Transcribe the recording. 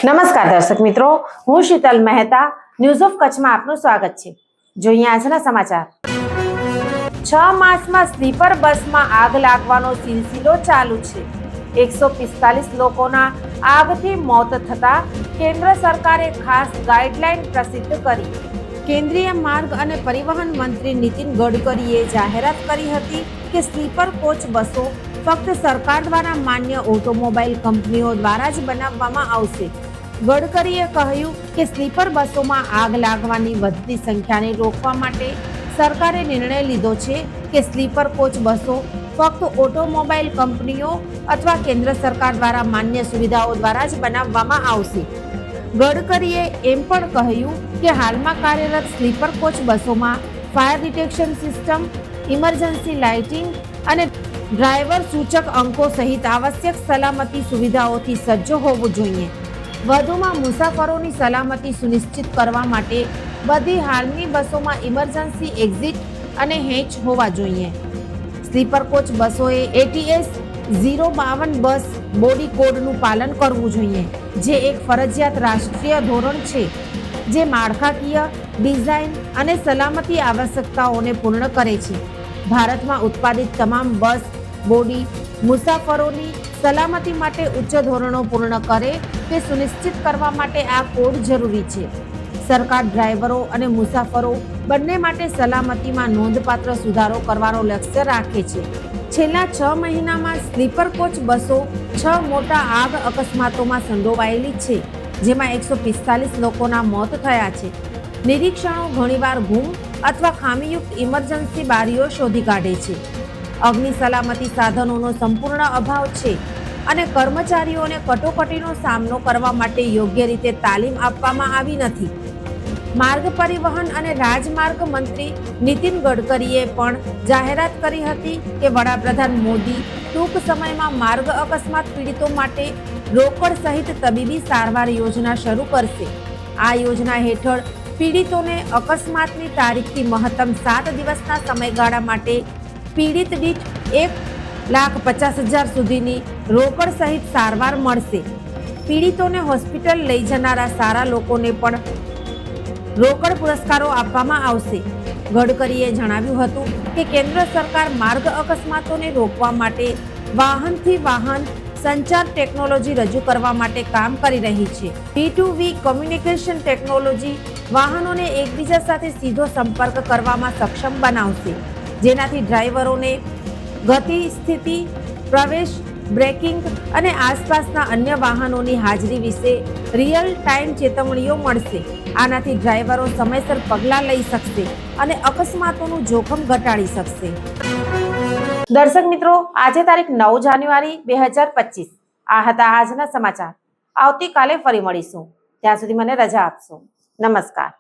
નમસ્કાર દર્શક મિત્રો, હું શીતલ મહેતા ન્યૂઝ ઓફ કચ્છમાં આપનું સ્વાગત છે। જોઈએ આજના સમાચાર। 6 માસમાં સ્લીપર બસમાં આગ લાગવાનો સિલસિલો ચાલુ છે। 145 લોકોના આગથી મોત થતા કેન્દ્ર સરકારે ખાસ ગાઈડલાઈન પ્રસિદ્ધ કરી। કેન્દ્રીય માર્ગ અને પરિવહન મંત્રી નીતિન ગડકરીએ જાહેરાત કરી હતી કે સ્લીપર કોચ બસો ફક્ત સરકાર દ્વારા માન્ય ઓટોમોબાઈલ કંપનીઓ દ્વારા જ બનાવવામાં આવશે। ગડકરીએ કહ્યું કે સ્લીપર બસોમાં આગ લાગવાની વધતી સંખ્યાને રોકવા માટે સરકારે નિર્ણય લીધો છે કે સ્લીપર કોચ બસો ફક્ત ઓટોમોબાઈલ કંપનીઓ અથવા કેન્દ્ર સરકાર દ્વારા માન્ય સુવિધાઓ દ્વારા જ બનાવવામાં આવશે। ગડકરીએ એમ પણ કહ્યું કે હાલમાં કાર્યરત સ્લીપર કોચ બસોમાં fire detection system, emergency lighting અને ડ્રાઈવર સૂચક અંકો સહિત આવશ્યક સલામતી સુવિધાઓથી સજ્જ હોવું જોઈએ। વધુમાં મુસાફરોની સલામતી સુનિશ્ચિત કરવા માટે બધી હાલની બસોમાં ઇમરજન્સી એક્ઝિટ અને હેચ હોવા જોઈએ। સ્લીપર કોચ બસોએ ATS 052 બસ બોડી કોડનું પાલન કરવું જોઈએ, જે એક ફરજિયાત રાષ્ટ્રીય ધોરણ છે જે માળખાકીય, ડિઝાઇન અને સલામતી આવશ્યકતાઓને પૂર્ણ કરે છે। ભારતમાં ઉત્પાદિત તમામ બસ બોડી મુસાફરોની સલામતી માટે ઉચ્ચ ધોરણો પૂર્ણ કરે તે સુનિશ્ચિત કરવા માટે આ કોડ જરૂરી છે। સરકાર ડ્રાઈવરો અને મુસાફરો બંને માટે સલામતીમાં નોંધપાત્ર સુધારો કરવાનો લક્ષ્ય રાખે છે। છેલ્લા 6 મહિનામાં સ્લીપર કોચ બસો 6 મોટા આગ અકસ્માતોમાં સંડોવાયેલી છે, જેમાં 145 લોકોના મોત થયા છે। નિરીક્ષણો ઘણીવાર ગુમ અથવા ખામીયુક્ત ઇમરજન્સી બારીઓ શોધી કાઢે છે। અગ્નિ સલામતી સાધનોનો સંપૂર્ણ અભાવ છે અને કર્મચારીઓને કટોકટીનો સામનો કરવા માટે યોગ્ય રીતે તાલીમ આપવામાં આવી નથી। માર્ગ પરિવહન અને રાજમાર્ગ મંત્રી નીતિન ગડકરીએ પણ જાહેરાત કરી હતી કે વડાપ્રધાન મોદી ટૂંક સમયમાં માર્ગ અકસ્માત પીડિતો માટે રોકડ સહિત તબીબી સારવાર યોજના શરૂ કરશે। આ યોજના હેઠળ પીડિતોને અકસ્માતની તારીખથી મહત્તમ 7 દિવસના સમયગાળા માટે પીડિત દીઠ 1,50,000 સુધીની રોકડ સહિત સારવાર મળશે। પીડિતોને હોસ્પિટલ લઈ જનારા સારા લોકોને પણ રોકડ પુરસ્કારો આપવામાં આવશે। ગડકરીએ જણાવ્યું હતું કે કેન્દ્ર સરકાર માર્ગ અકસ્માતોને રોકવા માટે વાહનથી વાહન સંચાર ટેકનોલોજી રજૂ કરવા માટે કામ કરી રહી છે। V2V કોમ્યુનિકેશન ટેકનોલોજી વાહનોને એકબીજા સાથે સીધો સંપર્ક કરવામાં સક્ષમ બનાવશે, જેનાથી ડ્રાઈવરોને ગતિ, સ્થિતિ, પ્રવેશ, બ્રેકિંગ અને આસપાસના અન્ય વાહનોની હાજરી વિશે રિયલ ટાઈમ ચેતવણીઓ મળશે। આનાથી ડ્રાઈવરો સમયસર પગલાં લઈ શકશે અને અકસ્માતોનું જોખમ ઘટાડી શકશે। દર્શક મિત્રો, આજે તારીખ 9 જાન્યુઆરી 2025 આ હતા આજના સમાચાર। આવતીકાલે ફરી મળીશું, ત્યાં સુધી મને રજા આપશો। નમસ્કાર।